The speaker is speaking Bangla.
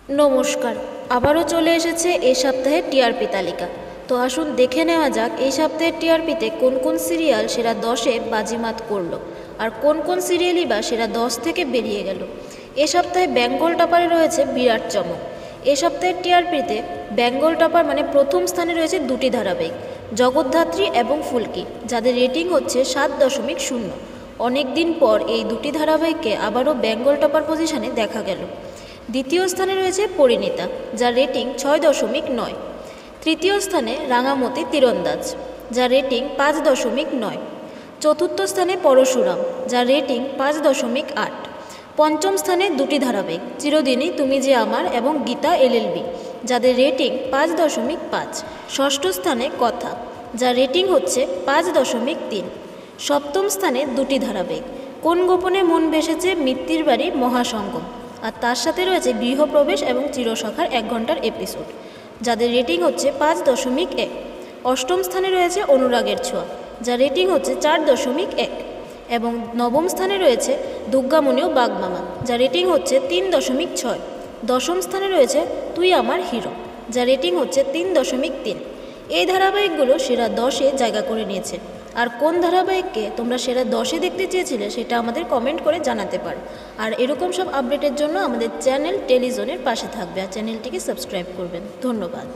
নমস্কার, আবারও চলে এসেছে এই সপ্তাহের টিআরপি তালিকা। তো আসুন দেখে নেওয়া যাক এই সপ্তাহের টিআরপিতে কোন কোন সিরিয়াল সেরা 10-এ বাজিমাত করলো আর কোন কোন সিরিয়ালই বা সেরা 10 থেকে বেরিয়ে গেল। এ সপ্তাহে বেঙ্গল টপারে রয়েছে বিরাট চমক। এ সপ্তাহের টিআরপিতে বেঙ্গল টপার মানে প্রথম স্থানে রয়েছে দুটি ধারাবাহিক, জগদ্ধাত্রী এবং ফুলকি, যাদের রেটিং হচ্ছে 7.0। অনেক দিন পর এই দুটি ধারাবাহিককে আবারও বেঙ্গল টপার পজিশনে দেখা গেল। দ্বিতীয় স্থানে রয়েছে পরিণীতা, যার রেটিং 6.9। তৃতীয় স্থানে রাঙামতি তীরন্দাজ, যার রেটিং 5.9। চতুর্থ স্থানে পরশুরাম, যার রেটিং 5.8। পঞ্চম স্থানে দুটি ধারাবাহিক, চিরদিনই তুমি যে আমার এবং গীতা এলএলবি, যাদের রেটিং 5.5। ষষ্ঠ স্থানে কথা, যার রেটিং হচ্ছে 5.3। সপ্তম স্থানে দুটি ধারাবাহিক, কোন গোপনে মন ভেসেছে, মিত্তির বাড়ি, মহাসঙ্গম, আর তার সাথে রয়েছে গৃহপ্রবেশ এবং চিরসখার 1 ঘন্টার এপিসোড, যাদের রেটিং হচ্ছে 5.1। অষ্টম স্থানে রয়েছে অনুরাগের ছোঁয়া, যার রেটিং হচ্ছে 4.1। এবং নবম স্থানে রয়েছে দুর্গামণি ও বাগমামা, যার রেটিং হচ্ছে 3.6। দশম স্থানে রয়েছে তুই আমার হিরো, যার রেটিং হচ্ছে 3.3। এই ধারাবাহিকগুলো সেরা 10-এ জায়গা করে নিয়েছে। আর কোন ধারাবাহিককে তোমরা সেরা 10-এ দেখতে চেয়েছিলে সেটা আমাদের কমেন্ট করে জানাতে পারো। আর এরকম সব আপডেটের জন্য আমাদের চ্যানেল টেলিজনের পাশে থাকবে আর চ্যানেলটিকে সাবস্ক্রাইব করবেন। ধন্যবাদ।